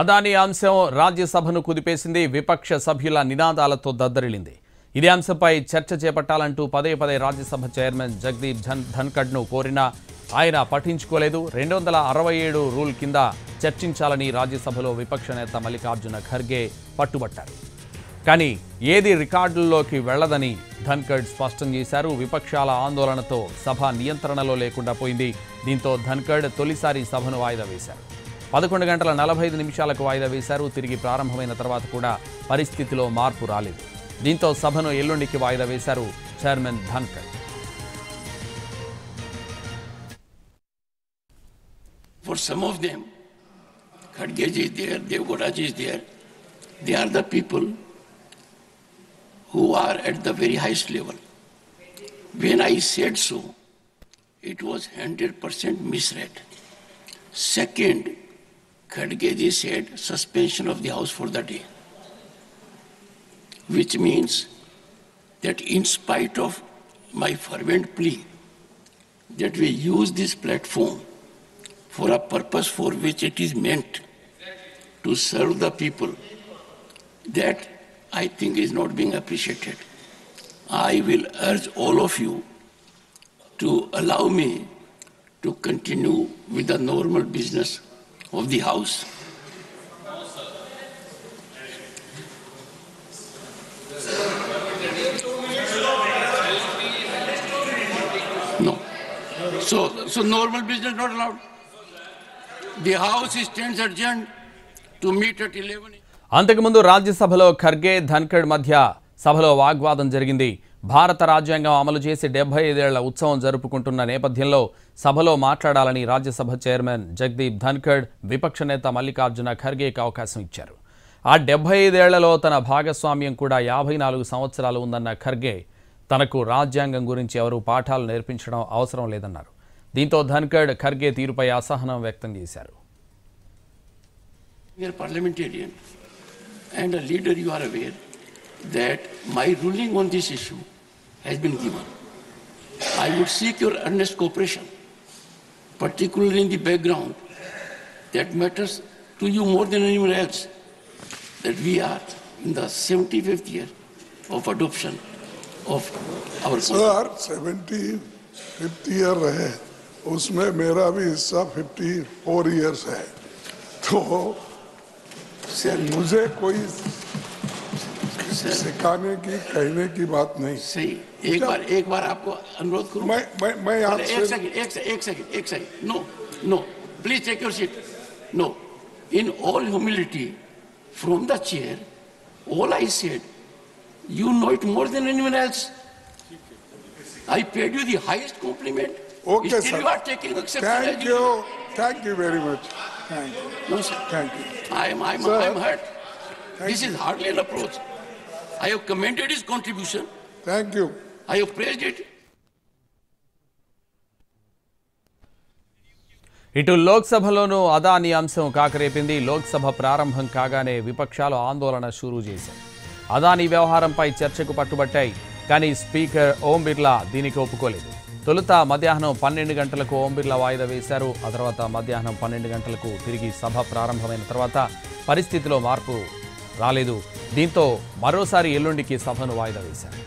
అదానీ అంశం రాజ్యసభను కుదిపేసింది. విపక్ష సభ్యుల నినాదాలతో దద్దరిల్లింది. ఇదే అంశంపై చర్చ చేపట్టాలంటూ పదే పదే రాజ్యసభ చైర్మన్ జగదీప్ ధన్కడ్ను కోరినా ఆయన పట్టించుకోలేదు. 267 రూల్ కింద చర్చించాలని రాజ్యసభలో విపక్ష నేత మల్లికార్జున ఖర్గే పట్టుబట్టారు. కానీ ఏది రికార్డుల్లోకి వెళ్లదని ధన్కడ్ స్పష్టం చేశారు. విపక్షాల ఆందోళనతో సభ నియంత్రణలో లేకుండా పోయింది. దీంతో ధన్కడ్ తొలిసారి సభను వాయిదా వేశారు. 11 గంటల 45 నిమిషాలకు వాయిదా వేశారు. తిరిగి ప్రారంభమైన తర్వాత కూడా పరిస్థితిలో మార్పు రాలేదు. దీంతో సభను ఎల్లుండికి వాయిదా వేశారు chairman Dhankhar. For some of them, Khadge is there, Devgowda is there. They are the people who are at the very highest level. When I said so, it was 100% misread. Second, Khadge said suspension of the House for the day, which means that in spite of my fervent plea that we use this platform for a purpose for which it is meant to serve the people, that I think is not being appreciated. I will urge all of you to allow me to continue with the normal business of the House. No. So normal business not allowed. The House stands adjourned to meet at 11. అంతకుముందు రాజ్యసభలో ఖర్గే ధన్కడ్ మధ్య సభలో వాగ్వాదం జరిగింది. భారత రాజ్యాంగం అమలు చేసి 75 ఏళ్ల ఉత్సవం జరుపుకుంటున్న నేపథ్యంలో సభలో మాట్లాడాలని రాజ్యసభ చైర్మన్ జగదీప్ ధన్కడ్ విపక్ష నేత మల్లికార్జున ఖర్గేకి అవకాశం ఇచ్చారు. ఆ 75 ఏళ్లలో తన భాగస్వామ్యం కూడా 54 సంవత్సరాలు ఉందన్న ఖర్గే తనకు రాజ్యాంగం గురించి ఎవరూ పాఠాలు నేర్పించడం అవసరం లేదన్నారు. దీంతో ధన్కడ్ ఖర్గే తీరుపై అసహనం వ్యక్తం చేశారు. We are parliamentarian and a leader, you are aware that my ruling on this issue has been given. I would seek your earnest cooperation, particularly in the background that matters to you more than anyone else, that we are in the 75th year of adoption of our Sir, 75th year है, उसमें मेरा भी हिस्सा 54 years है, तो sir मुझे कोई सिखाने की कहने की बात नहीं. सही. एक बार आपको अनुरोध करूं. मैं आपसे एक second. No. Please take your seat. No. In all humility, from the chair, all I said, you know it more than anyone else. I paid you the highest compliment. Okay, still sir. You are taking exception. Thank you very much. Thank you. No, sir. Thank you. I'm hurt. This is hardly an approach. I have commended his contribution. Thank you. I have praised it. ఇటు లోక్సభలోనూ అదానీ అంశం కాకరేపింది. లోక్సభ ప్రారంభం కాగానే విపక్షాలు ఆందోళన షురూ చేశాయి. అదానీ వ్యవహారంపై చర్చకు పట్టుబట్టాయి. కానీ స్పీకర్ ఓం బిర్లా దీనికి ఒప్పుకోలేదు. తొలుత మధ్యాహ్నం 12 గంటలకు ఓం బిర్లా వాయిదా వేశారు. ఆ తర్వాత మధ్యాహ్నం 12 గంటలకు తిరిగి సభ ప్రారంభమైన తర్వాత పరిస్థితిలో మార్పు రాలేదు. దీంతో మరోసారి ఎల్లుండికి సభను వాయిదా వేశారు.